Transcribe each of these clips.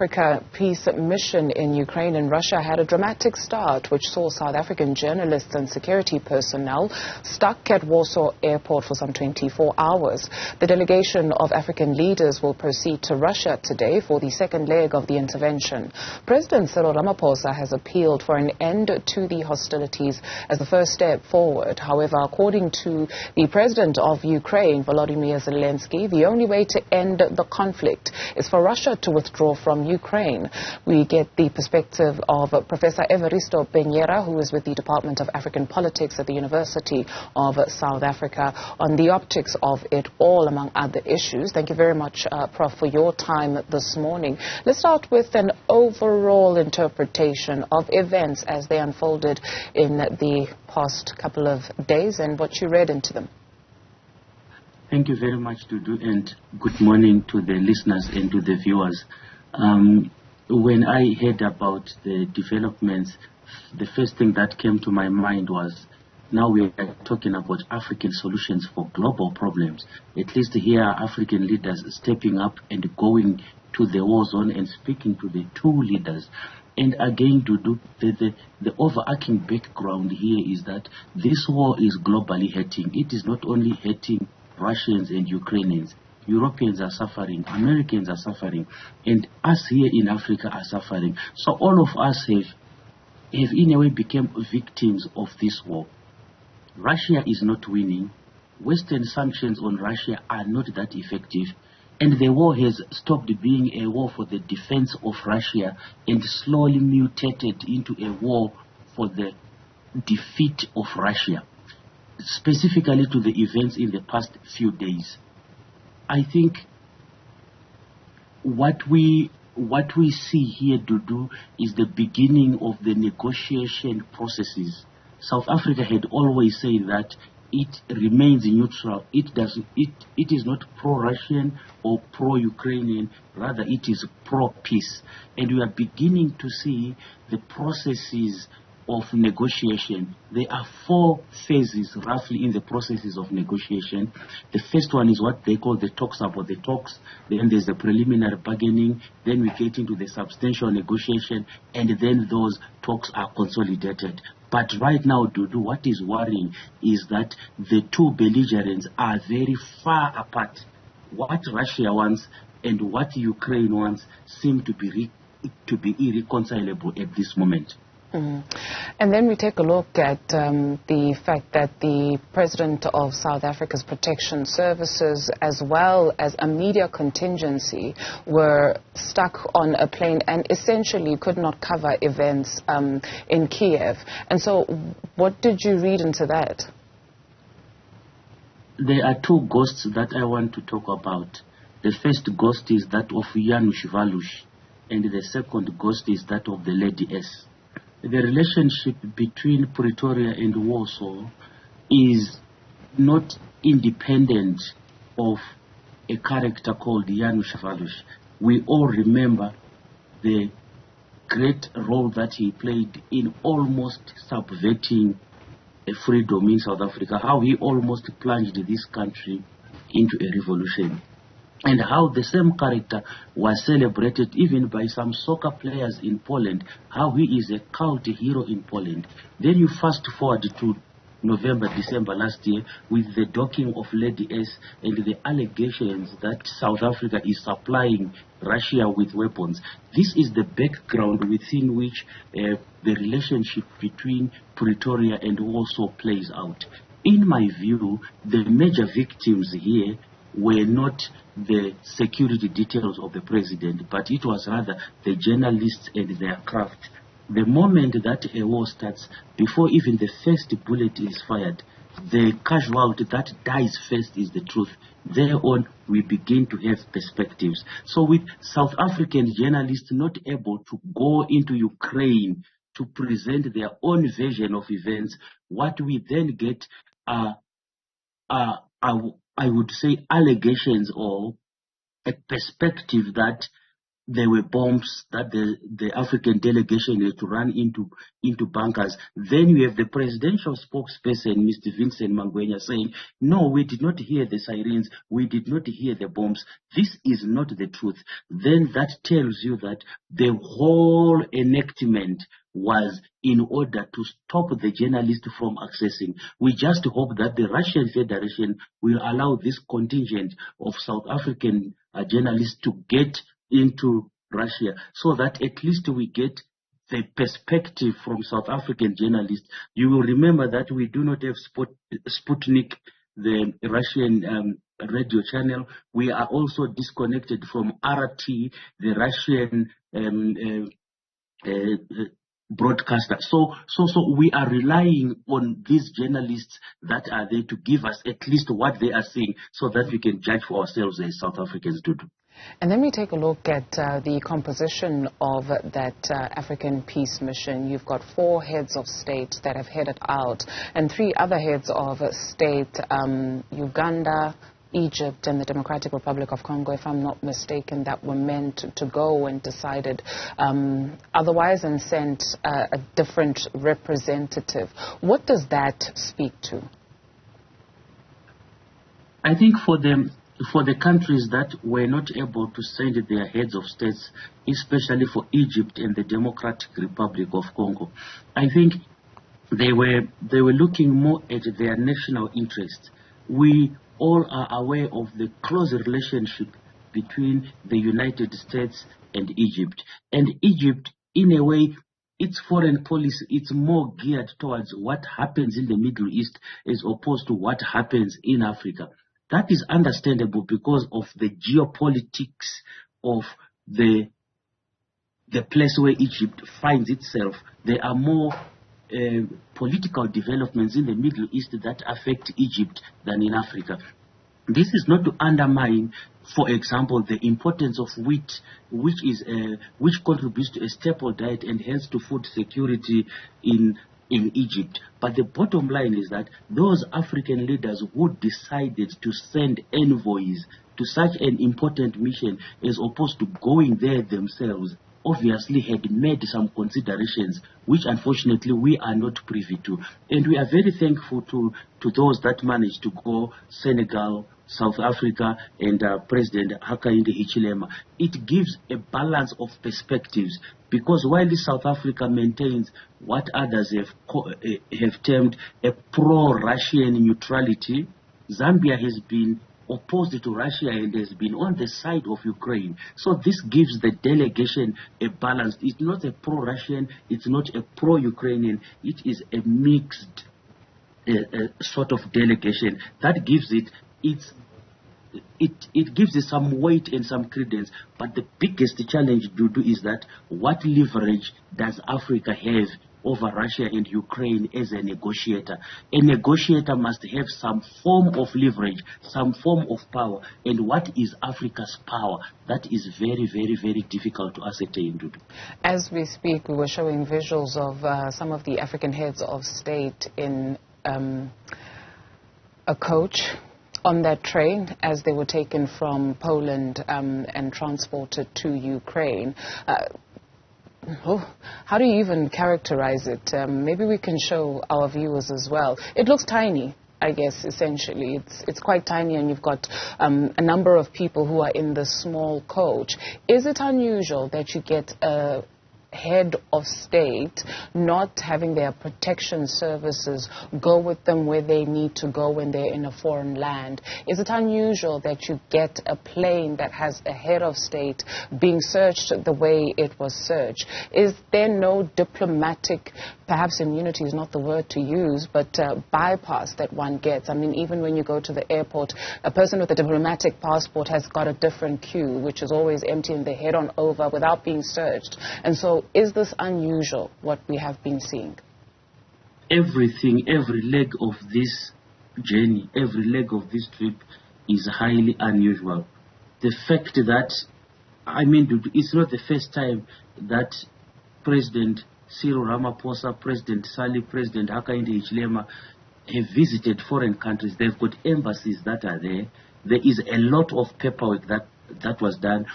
Africa peace mission in Ukraine and Russia had a dramatic start, which saw South African journalists and security personnel stuck at Warsaw Airport for some 24 hours. The delegation of African leaders will proceed to Russia today for the second leg of the intervention. President Cyril Ramaphosa has appealed for an end to the hostilities as the first step forward. However, according to the president of Ukraine, Volodymyr Zelensky, the only way to end the conflict is for Russia to withdraw from Ukraine. We get the perspective of Professor Everisto Benyera, who is with the Department of African Politics at the University of South Africa, on the optics of it all, among other issues. Thank you very much, Prof, for your time this morning. Let's start with an overall interpretation of events as they unfolded in the past couple of days and what you read into them. Thank you very much, Dudu, and good morning to the listeners and to the viewers. When I heard about the developments, the first thing that came to my mind was, now we are talking about African solutions for global problems. At least here are African leaders stepping up and going to the war zone and speaking to the two leaders. And again, Dudu, the overarching background here is that this war is globally hurting. It is not only hurting Russians and Ukrainians. Europeans are suffering, Americans are suffering, and us here in Africa are suffering. So all of us have in a way become victims of this war. Russia is not winning. Western sanctions on Russia are not that effective. And the war has stopped being a war for the defense of Russia and slowly mutated into a war for the defeat of Russia. Specifically to the events in the past few days, I think what we see here, Dudu, is the beginning of the negotiation processes. South Africa had always said that it remains neutral. It is not pro-Russian or pro-Ukrainian, rather it is pro-peace. And we are beginning to see the processes of negotiation. There are four phases roughly in the processes of negotiation. The first one is what they call the talks about the talks. Then there's the preliminary bargaining. Then we get into the substantial negotiation, and then those talks are consolidated. But right now, Dudu, what is worrying is that the two belligerents are very far apart. What Russia wants and what Ukraine wants seem to be irreconcilable at this moment. And then we take a look at the fact that the president of South Africa's protection services, as well as a media contingency, were stuck on a plane and essentially could not cover events in Kiev. And so what did you read into that? There are two ghosts that I want to talk about. The first ghost is that of Janusz Waluś, and the second ghost is that of the Lady S. The relationship between Pretoria and Warsaw is not independent of a character called Janusz Waluś. We all remember the great role that he played in almost subverting freedom in South Africa, how he almost plunged this country into a revolution, and how the same character was celebrated even by some soccer players in Poland, how he is a cult hero in Poland. Then you fast forward to November, December last year with the docking of Lady S and the allegations that South Africa is supplying Russia with weapons. This is the background within which the relationship between Pretoria and Warsaw plays out. In my view, the major victims here were not the security details of the president, but it was rather the journalists and their craft. The moment that a war starts, before even the first bullet is fired, the casualty that dies first is the truth. Thereon, we begin to have perspectives. So with South African journalists not able to go into Ukraine to present their own version of events, what we then get are I would say allegations or a perspective that there were bombs that the African delegation had to run into bunkers. Then you have the presidential spokesperson, Mr. Vincent Mangwenya, saying, no, we did not hear the sirens, we did not hear the bombs. This is not the truth. Then that tells you that the whole enactment was in order to stop the journalists from accessing. We just hope that the Russian Federation will allow this contingent of South African journalists to get into Russia, so that at least we get the perspective from South African journalists. You will remember that we do not have Sputnik, the Russian radio channel. We are also disconnected from RT, the Russian broadcaster. So we are relying on these journalists that are there to give us at least what they are saying, so that we can judge for ourselves as South Africans do. And then we take a look at the composition of that African peace mission. You've got 4 heads of state that have headed out, and 3 other heads of state, Uganda, Egypt and the Democratic Republic of Congo, if I'm not mistaken, that were meant to go and decided otherwise and sent a different representative. What does that speak to? I think for the countries that were not able to send their heads of states, especially for Egypt and the Democratic Republic of Congo, I think they were looking more at their national interests. We all are aware of the close relationship between the United States and Egypt. And Egypt, in a way, its foreign policy, it's more geared towards what happens in the Middle East as opposed to what happens in Africa. That is understandable because of the geopolitics of the place where Egypt finds itself. There are more political developments in the Middle East that affect Egypt than in Africa. This is not to undermine, for example, the importance of wheat, which contributes to a staple diet and hence to food security in Egypt. But the bottom line is that those African leaders who decided to send envoys to such an important mission as opposed to going there themselves obviously had made some considerations which unfortunately we are not privy to. And we are very thankful to those that managed to go, Senegal, South Africa, and President Hakainde Hichilema. It gives a balance of perspectives, because while South Africa maintains what others have termed a pro-Russian neutrality, Zambia has been opposed to Russia and has been on the side of Ukraine. So this gives the delegation a balance. It's not a pro-Russian, it's not a pro-Ukrainian, it is a mixed sort of delegation. That gives it gives it some weight and some credence. But the biggest challenge, Dudu, is that what leverage does Africa have over Russia and Ukraine as a negotiator? A negotiator must have some form of leverage, some form of power. And what is Africa's power? That is very, very, very difficult to ascertain, Dudu. As we speak, we were showing visuals of some of the African heads of state in a coach on that train as they were taken from Poland and transported to Ukraine. How do you even characterize it? Maybe we can show our viewers as well. It looks tiny, I guess, essentially. It's quite tiny, and you've got a number of people who are in the small coach. Is it unusual that you get a head of state not having their protection services go with them where they need to go when they're in a foreign land? Is it unusual that you get a plane that has a head of state being searched the way it was searched? Is there no diplomatic, perhaps immunity is not the word to use, but bypass that one gets? I mean, even when you go to the airport, a person with a diplomatic passport has got a different queue, which is always emptying their head on over without being searched. And so is this unusual, what we have been seeing? Everything, every leg of this journey, every leg of this trip is highly unusual. The fact that, I mean, it's not the first time that President Cyril Ramaphosa, President Sali, President Hakainde Hichilema have visited foreign countries. They've got embassies that are there. There is a lot of paperwork that was done.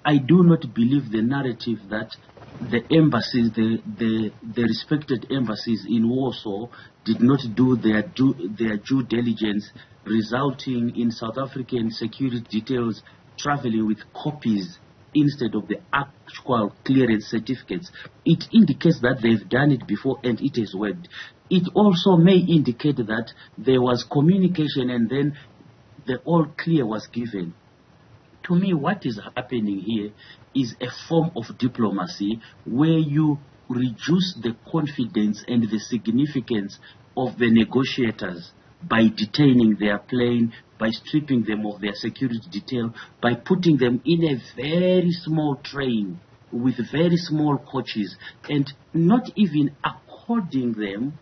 I do not believe the narrative that the embassies, the respected embassies in Warsaw did not do their due diligence, resulting in South African security details traveling with copies instead of the actual clearance certificates. It indicates that they've done it before and it has worked. It also may indicate that there was communication and then the all clear was given. To me, what is happening here is a form of diplomacy where you reduce the confidence and the significance of the negotiators by detaining their plane, by stripping them of their security detail, by putting them in a very small train with very small coaches, and not even according them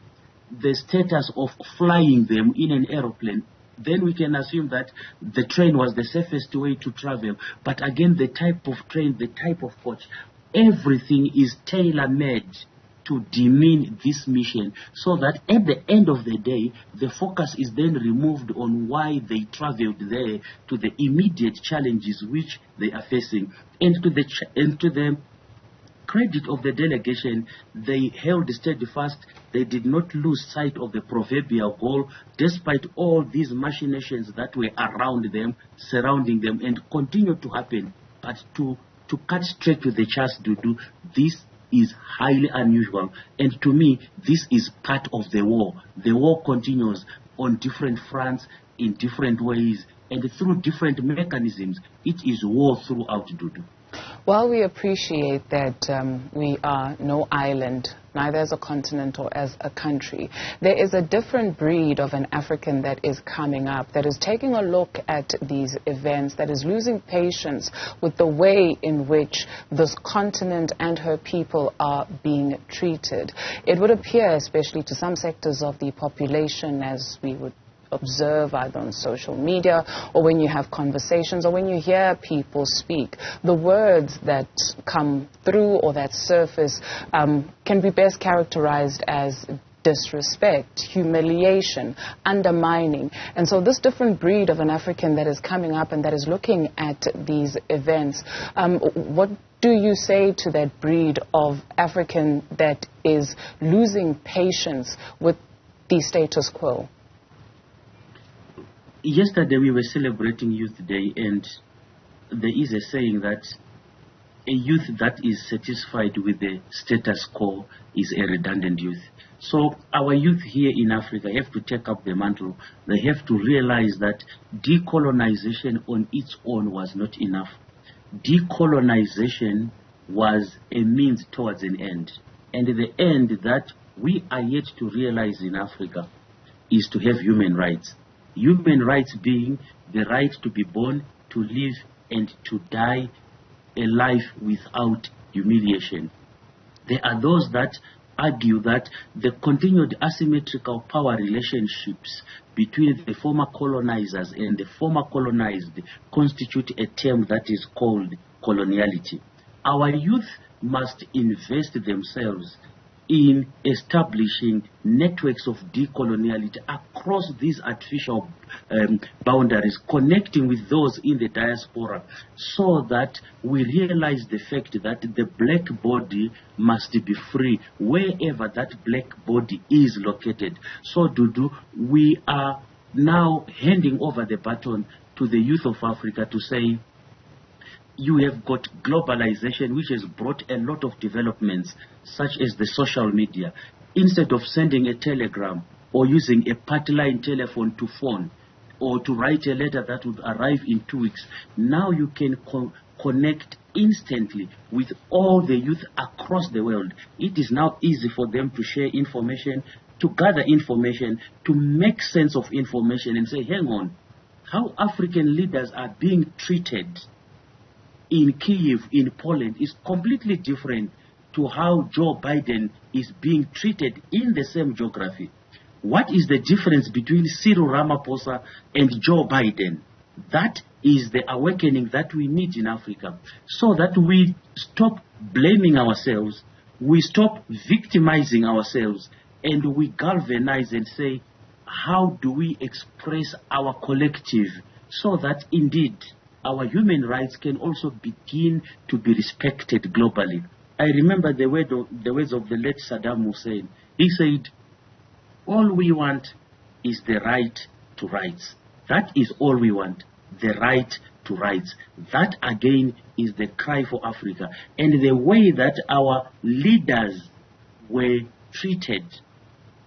the status of flying them in an aeroplane. Then we can assume that the train was the safest way to travel. But again, the type of train, the type of coach, everything is tailor-made to demean this mission, so that at the end of the day, the focus is then removed on why they traveled there to the immediate challenges which they are facing. And to the credit of the delegation, they held steadfast. They did not lose sight of the proverbial goal, despite all these machinations that were around them, surrounding them, and continue to happen. But to cut straight to the chase, Dudu, this is highly unusual. And to me, this is part of the war. The war continues on different fronts, in different ways, and through different mechanisms. It is war throughout, Dudu. Well, we appreciate that we are no island, neither as a continent or as a country. There is a different breed of an African that is coming up, that is taking a look at these events, that is losing patience with the way in which this continent and her people are being treated. It would appear, especially to some sectors of the population, as we would observe either on social media or when you have conversations or when you hear people speak, the words that come through or that surface can be best characterized as disrespect, humiliation, undermining. And so this different breed of an African that is coming up and that is looking at these events, what do you say to that breed of African that is losing patience with the status quo? Yesterday we were celebrating Youth Day, and there is a saying that a youth that is satisfied with the status quo is a redundant youth. So our youth here in Africa have to take up the mantle. They have to realize that decolonization on its own was not enough. Decolonization was a means towards an end. And the end that we are yet to realize in Africa is to have human rights. Human rights being the right to be born, to live, and to die a life without humiliation. There are those that argue that the continued asymmetrical power relationships between the former colonizers and the former colonized constitute a term that is called coloniality. Our youth must invest themselves in establishing networks of decoloniality across these artificial boundaries, connecting with those in the diaspora, so that we realize the fact that the black body must be free wherever that black body is located. So, Dudu, we are now handing over the baton to the youth of Africa to say, you have got globalization, which has brought a lot of developments, such as the social media. Instead of sending a telegram or using a party line telephone to phone or to write a letter that would arrive in 2 weeks, now you can connect instantly with all the youth across the world. It is now easy for them to share information, to gather information, to make sense of information and say, hang on, how African leaders are being treated in Kyiv, in Poland, is completely different to how Joe Biden is being treated in the same geography. What is the difference between Cyril Ramaphosa and Joe Biden? That is the awakening that we need in Africa, so that we stop blaming ourselves, we stop victimizing ourselves, and we galvanize and say, how do we express our collective so that indeed our human rights can also begin to be respected globally. I remember the words of the late Saddam Hussein. He said, all we want is the right to rights. That is all we want, the right to rights. That again is the cry for Africa. And the way that our leaders were treated,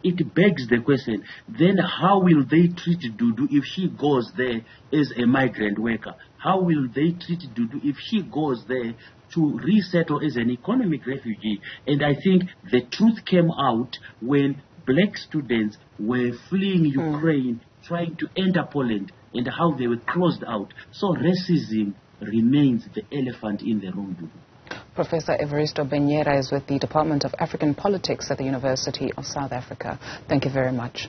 it begs the question, then how will they treat Dudu if she goes there as a migrant worker? How will they treat Dudu if she goes there to resettle as an economic refugee? And I think the truth came out when black students were fleeing Ukraine, trying to enter Poland, and how they were closed out. So racism remains the elephant in the room, Dudu. Professor Everisto Benyera is with the Department of African Politics at the University of South Africa. Thank you very much.